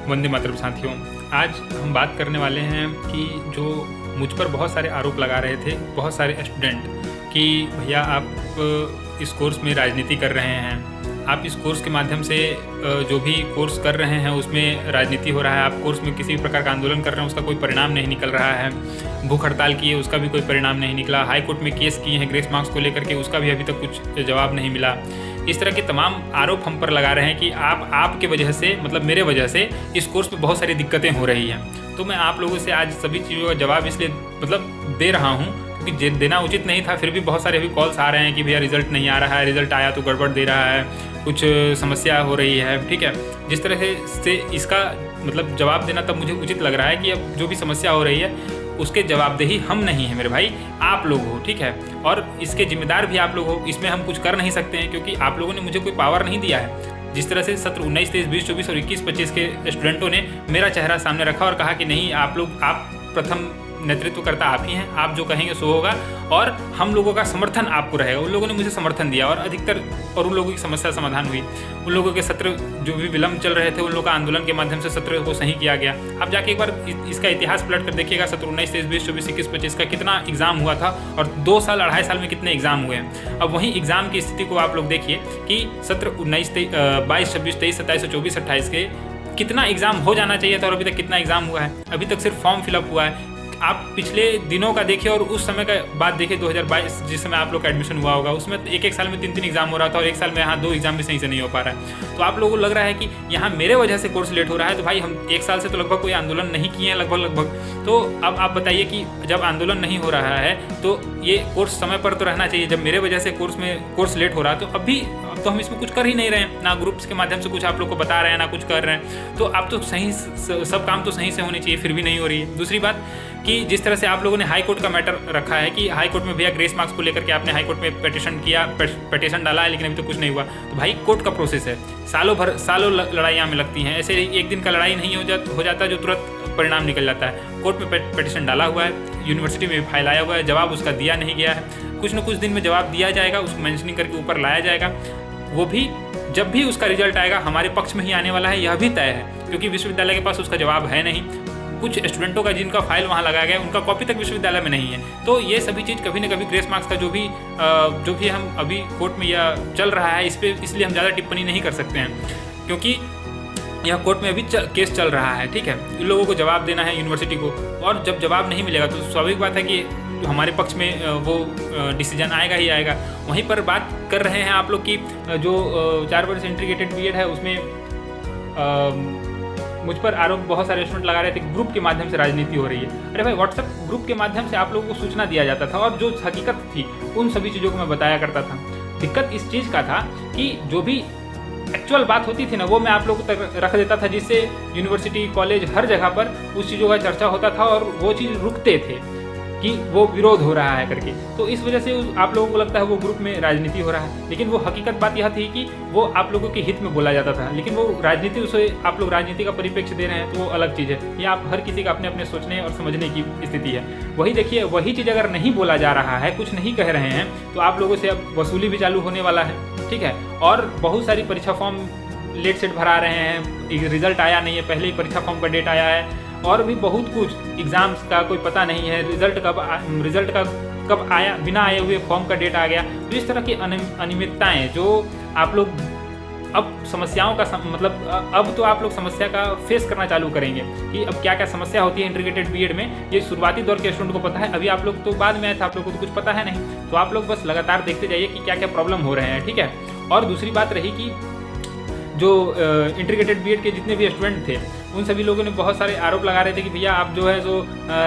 वंदे मातरम साथियों, आज हम बात करने वाले हैं कि जो मुझ पर बहुत सारे आरोप लगा रहे थे बहुत सारे स्टूडेंट कि भैया आप इस कोर्स में राजनीति कर रहे हैं, आप इस कोर्स के माध्यम से जो भी कोर्स कर रहे हैं उसमें राजनीति हो रहा है, आप कोर्स में किसी भी प्रकार का आंदोलन कर रहे हैं उसका कोई परिणाम नहीं निकल रहा है, भूख हड़ताल किए उसका भी कोई परिणाम नहीं निकला, हाई कोर्ट में केस किए हैं ग्रेस मार्क्स को लेकर के उसका भी अभी तक कुछ जवाब नहीं मिला। इस तरह के तमाम आरोप हम पर लगा रहे हैं कि आपके वजह से, मतलब मेरे वजह से इस कोर्स में बहुत सारी दिक्कतें हो रही हैं। तो मैं आप लोगों से आज सभी चीज़ों का जवाब इसलिए दे रहा हूँ क्योंकि देना उचित नहीं था, फिर भी बहुत सारे अभी कॉल्स आ रहे हैं कि भैया रिजल्ट नहीं आ रहा है, रिजल्ट आया तो गड़बड़ दे रहा है, कुछ समस्या हो रही है। ठीक है, जिस तरह से इसका जवाब देना तब मुझे उचित लग रहा है कि अब जो भी समस्या हो रही है उसके जवाबदेही हम नहीं हैं मेरे भाई, आप लोग हो। ठीक है, और इसके जिम्मेदार भी आप लोग हो, इसमें हम कुछ कर नहीं सकते हैं क्योंकि आप लोगों ने मुझे कोई पावर नहीं दिया है। जिस तरह से सत्र 19, 23, 20, 24 और 21, 25 के स्टूडेंटों ने मेरा चेहरा सामने रखा और कहा कि नहीं, आप प्रथम नेतृत्वकर्ता आप ही हैं, आप जो कहेंगे सो होगा और हम लोगों का समर्थन आपको रहेगा। उन लोगों ने मुझे समर्थन दिया और अधिकतर और उन लोगों की समस्या समाधान हुई। उन लोगों के सत्र जो भी विलंब चल रहे थे उन लोगों का आंदोलन के माध्यम से सत्र को सही किया गया। आप जाके एक बार इसका इतिहास पलट कर देखिएगा, सत्र 19, 23, 20, 24, 21, 25 का कितना एग्जाम हुआ था और 2 साल 2.5 साल में कितने एग्जाम हुए हैं। अब वहीं एग्जाम की स्थिति को आप लोग देखिए कि सत्र 19, 22, 26, 23, 27, 24, 28 के कितना एग्जाम हो जाना चाहिए था और अभी तक कितना एग्जाम हुआ है। अभी तक सिर्फ फॉर्म फिलअप हुआ है। आप पिछले दिनों का देखिए और उस समय का बात देखिए, 2022 जिस समय आप लोग का एडमिशन हुआ होगा उसमें एक साल में 3 एग्जाम हो रहा था और एक साल में यहाँ 2 एग्जाम भी सही से नहीं हो पा रहा है। तो आप लोगों को लग रहा है कि यहाँ मेरे वजह से कोर्स लेट हो रहा है, तो भाई हम 1 साल से तो लगभग कोई आंदोलन नहीं किए हैं लगभग। तो अब आप बताइए कि जब आंदोलन नहीं हो रहा है तो ये कोर्स समय पर तो रहना चाहिए। जब मेरे वजह से कोर्स लेट हो रहा है तो अब तो हम इसमें कुछ कर ही नहीं रहे हैं, ना ग्रुप्स के माध्यम से कुछ आप लोग को बता रहे हैं ना कुछ कर रहे हैं। तो आप तो सही सब काम तो सही से होनी चाहिए, फिर भी नहीं हो रही है। दूसरी बात कि जिस तरह से आप लोगों ने हाई कोर्ट का मैटर रखा है कि हाई कोर्ट में भैया ग्रेस मार्क्स को लेकर के आपने हाई कोर्ट में पिटीशन डाला है लेकिन अभी तो कुछ नहीं हुआ। तो भाई कोर्ट का प्रोसेस है, सालों लड़ाइयाँ में लगती हैं। ऐसे एक दिन का लड़ाई नहीं हो जाता जो तुरंत परिणाम निकल जाता है। कोर्ट में पिटीशन डाला हुआ है, यूनिवर्सिटी में फाइल आया हुआ है, जवाब उसका दिया नहीं गया है। कुछ न कुछ दिन में जवाब दिया जाएगा, उसको मेंशनिंग करके ऊपर लाया जाएगा। वो भी जब भी उसका रिजल्ट आएगा हमारे पक्ष में ही आने वाला है, यह भी तय है क्योंकि विश्वविद्यालय के पास उसका जवाब है नहीं। कुछ स्टूडेंटों का जिनका फाइल वहाँ लगाया गया उनका कॉपी तक विश्वविद्यालय में नहीं है। तो ये सभी चीज़ कभी न कभी ग्रेस मार्क्स का जो भी हम अभी कोर्ट में यह चल रहा है इसलिए हम ज़्यादा टिप्पणी नहीं कर सकते हैं क्योंकि यह कोर्ट में अभी केस चल रहा है। ठीक है, इन लोगों को जवाब देना है यूनिवर्सिटी को, और जब जवाब नहीं मिलेगा तो स्वाभाविक बात है कि हमारे पक्ष में वो डिसीजन आएगा ही आएगा। वहीं पर बात कर रहे हैं आप लोग की जो 4 वर्ष इंटीग्रेटेड बीएड है उसमें मुझ पर आरोप बहुत सारे स्टूडेंट लगा रहे थे ग्रुप के माध्यम से राजनीति हो रही है। अरे भाई, व्हाट्सएप ग्रुप के माध्यम से आप लोगों को सूचना दिया जाता था और जो हकीकत थी उन सभी चीज़ों को मैं बताया करता था। दिक्कत इस चीज़ का था कि जो भी एक्चुअल बात होती थी ना वो मैं आप लोगों तक रख देता था, जिससे यूनिवर्सिटी कॉलेज हर जगह पर उस चीज़ों का चर्चा होता था और वो चीज़ रुकते थे कि वो विरोध हो रहा है करके। तो इस वजह से आप लोगों को लगता है वो ग्रुप में राजनीति हो रहा है, लेकिन वो हकीकत बात यह थी कि वो आप लोगों के हित में बोला जाता था, लेकिन वो राजनीति, उसे आप लोग राजनीति का परिप्रेक्ष्य दे रहे हैं तो वो अलग चीज़ है। ये आप हर किसी का अपने अपने सोचने और समझने की स्थिति है। वही देखिए, वही चीज़ अगर नहीं बोला जा रहा है, कुछ नहीं कह रहे हैं तो आप लोगों से अब वसूली भी चालू होने वाला है। ठीक है, और बहुत सारी परीक्षा फॉर्म लेट सेट भरा रहे हैं, रिजल्ट आया नहीं है, पहले ही परीक्षा फॉर्म का डेट आया है और भी बहुत कुछ एग्ज़ाम्स का कोई पता नहीं है, रिजल्ट का कब आया, बिना आए हुए फॉर्म का डेट आ गया। तो इस तरह की अनियमितताएं जो आप लोग अब समस्याओं का अब तो आप लोग समस्या का फेस करना चालू करेंगे कि अब क्या क्या समस्या होती है इंटीग्रेटेड बीएड में। ये शुरुआती दौर के स्टूडेंट को पता है, अभी आप लोग तो बाद में आए थे, आप लोग को तो कुछ पता है नहीं। तो आप लोग बस लगातार देखते जाइए कि क्या क्या प्रॉब्लम हो रहे हैं। ठीक है, और दूसरी बात रही कि जो इंटीग्रेटेड बीएड के जितने भी स्टूडेंट थे उन सभी लोगों ने बहुत सारे आरोप लगा रहे थे कि भैया आप जो है जो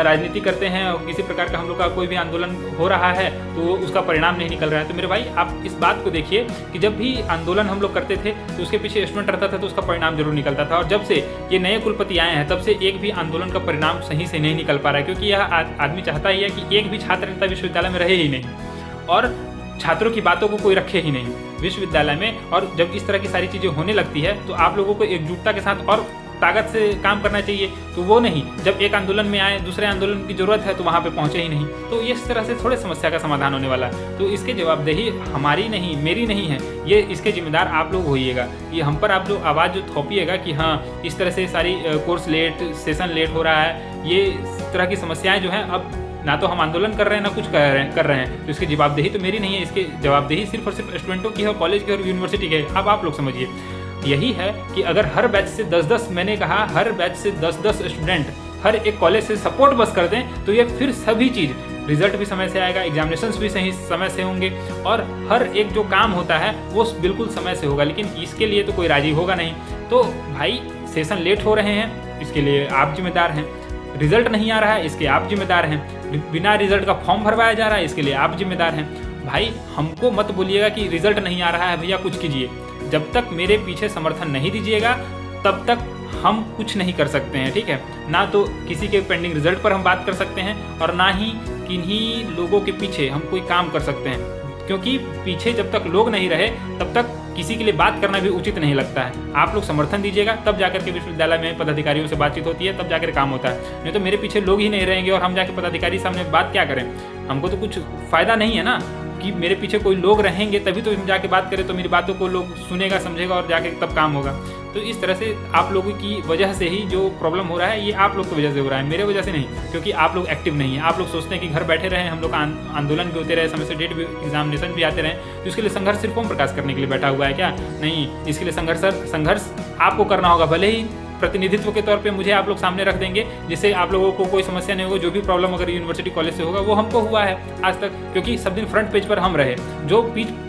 राजनीति करते हैं और किसी प्रकार का हम लोग का कोई भी आंदोलन हो रहा है तो उसका परिणाम नहीं निकल रहा है। तो मेरे भाई, आप इस बात को देखिए कि जब भी आंदोलन हम लोग करते थे तो उसके पीछे स्टूडेंट रहता था तो उसका परिणाम जरूर निकलता था। और जब से ये नए कुलपति आए हैं तब से एक भी आंदोलन का परिणाम सही से नहीं निकल पा रहा है, क्योंकि यह आदमी चाहता ही है कि एक भी छात्र नेता विश्वविद्यालय में रहे ही नहीं और छात्रों की बातों को कोई रखे ही नहीं विश्वविद्यालय में। और जब इस तरह की सारी चीज़ें होने लगती है तो आप लोगों को एकजुटता के साथ और ताकत से काम करना चाहिए, तो वो नहीं, जब एक आंदोलन में आए दूसरे आंदोलन की ज़रूरत है तो वहाँ पे पहुँचे ही नहीं। तो इस तरह से थोड़े समस्या का समाधान होने वाला है। तो इसके जवाबदेही हमारी नहीं, मेरी नहीं है, ये इसके जिम्मेदार आप लोग होइएगा। ये हम पर आप लोग आवाज़ जो थोपिएगा कि हाँ इस तरह से सारी कोर्स लेट, सेशन लेट हो रहा है, ये इस तरह की समस्याएँ जो हैं, अब ना तो हम आंदोलन कर रहे हैं ना कुछ कर रहे हैं, तो इसकी जवाबदेही तो मेरी नहीं है, इसकी जवाबदेही सिर्फ और सिर्फ स्टूडेंटों की है, कॉलेज की और यूनिवर्सिटी की है। अब आप लोग समझिए, यही है कि अगर हर बैच से 10-10, मैंने कहा हर बैच से 10-10 स्टूडेंट हर एक कॉलेज से सपोर्ट बस कर दें, तो ये फिर सभी चीज़, रिजल्ट भी समय से आएगा, एग्जामिनेशंस भी सही समय से होंगे और हर एक जो काम होता है वो बिल्कुल समय से होगा। लेकिन इसके लिए तो कोई राजी होगा नहीं। तो भाई सेशन लेट हो रहे हैं, इसके लिए आप जिम्मेदार हैं। रिजल्ट नहीं आ रहा है, इसके आप जिम्मेदार हैं। बिना रिजल्ट का फॉर्म भरवाया जा रहा है, इसके लिए आप जिम्मेदार हैं। भाई हमको मत बोलिएगा कि रिजल्ट नहीं आ रहा है भैया कुछ कीजिए। जब तक मेरे पीछे समर्थन नहीं दीजिएगा तब तक हम कुछ नहीं कर सकते हैं, ठीक है। ना तो किसी के पेंडिंग रिजल्ट पर हम बात कर सकते हैं और ना ही किन्हीं लोगों के पीछे हम कोई काम कर सकते हैं, क्योंकि पीछे जब तक लोग नहीं रहे तब तक किसी के लिए बात करना भी उचित नहीं लगता है। आप लोग समर्थन दीजिएगा तब जाकर के विश्वविद्यालय में पदाधिकारियों से बातचीत होती है, तब जाकर काम होता है। नहीं तो मेरे पीछे लोग ही नहीं रहेंगे और हम जाकर पदाधिकारी सामने बात क्या करें, हमको तो कुछ फ़ायदा नहीं है ना कि मेरे पीछे कोई लोग रहेंगे तभी तो हम जाके बात करें, तो मेरी बातों को लोग सुनेगा समझेगा और जाके तब काम होगा। तो इस तरह से आप लोगों की वजह से ही जो प्रॉब्लम हो रहा है ये आप लोग की वजह से हो रहा है, मेरे वजह से नहीं, क्योंकि आप लोग एक्टिव नहीं है। आप लोग सोचते हैं कि घर बैठे रहें, हम लोग आंदोलन भी होते रहे, समय से डेट भी, एग्जामिनेशन भी आते रहें, तो इसके लिए संघर्ष सिर्फ ओम प्रकाश करने के लिए बैठा हुआ है क्या? नहीं, इसके लिए संघर्ष आपको करना होगा। भले ही प्रतिनिधित्व के तौर पे मुझे आप लोग सामने रख देंगे, जिससे आप लोगों को कोई समस्या नहीं होगी। जो भी प्रॉब्लम अगर यूनिवर्सिटी कॉलेज से होगा वो हमको हुआ है आज तक, क्योंकि सब दिन फ्रंट पेज पर हम रहे।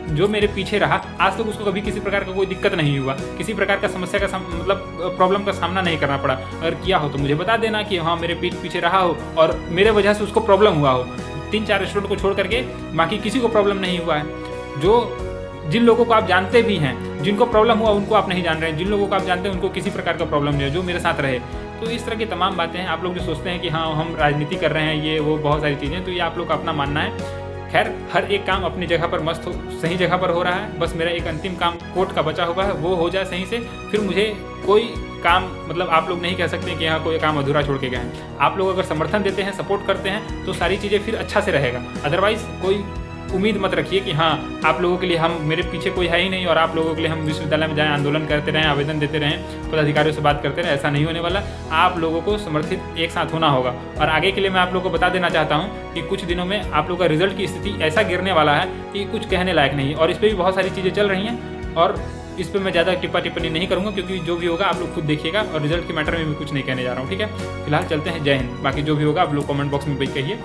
जो मेरे पीछे रहा आज तक उसको कभी किसी प्रकार का कोई दिक्कत नहीं हुआ, किसी प्रकार का समस्या का मतलब प्रॉब्लम का सामना नहीं करना पड़ा। अगर किया हो तो मुझे बता देना कि हाँ मेरे पीछे रहा हो और मेरे वजह से उसको प्रॉब्लम हुआ हो। 3-4 स्टूडेंट को छोड़ करके बाकी किसी को प्रॉब्लम नहीं हुआ है। जिन लोगों को आप जानते भी हैं, जिनको प्रॉब्लम हुआ उनको आप नहीं जान रहे हैं, जिन लोगों को आप जानते हैं उनको किसी प्रकार का प्रॉब्लम नहीं है, जो मेरे साथ रहे। तो इस तरह की तमाम बातें हैं। आप लोग जो सोचते हैं कि हाँ हम राजनीति कर रहे हैं, ये वो बहुत सारी चीज़ें, तो ये आप लोग का अपना मानना है। खैर हर एक काम अपनी जगह पर मस्त हो, सही जगह पर हो रहा है। बस मेरा एक अंतिम काम कोर्ट का बचा हुआ है, वो हो जाए सही से, फिर मुझे कोई काम मतलब आप लोग नहीं कह सकते कि यहाँ कोई काम अधूरा छोड़ के गए हैं। आप लोग अगर समर्थन देते हैं, सपोर्ट करते हैं, तो सारी चीज़ें फिर अच्छा से रहेगा। अदरवाइज़ कोई उम्मीद मत रखिए कि हाँ आप लोगों के लिए हम, मेरे पीछे कोई है ही नहीं और आप लोगों के लिए हम विश्वविद्यालय में जाएं, आंदोलन करते रहें, आवेदन देते रहें, पदाधिकारियों से बात करते रहें। ऐसा नहीं होने वाला। आप लोगों को समर्थित एक साथ होना होगा। और आगे के लिए मैं आप लोगों को बता देना चाहता हूँ कि कुछ दिनों में आप लोगों का रिजल्ट की स्थिति ऐसा गिरने वाला है कि कुछ कहने लायक नहीं। और इस पर भी बहुत सारी चीज़ें चल रही हैं और इस पर मैं ज़्यादा टिप्पणी नहीं करूँगा, क्योंकि जो भी होगा आप लोग खुद देखिएगा और रिजल्ट के मैटर में भी कुछ नहीं कहने जा रहा हूँ, ठीक है। फिलहाल चलते हैं, जय हिंद। बाकी जो भी होगा आप लोग कमेंट बॉक्स में कहिए,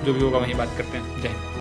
जो भी होगा वहीं बात करते हैं। जय हिंद।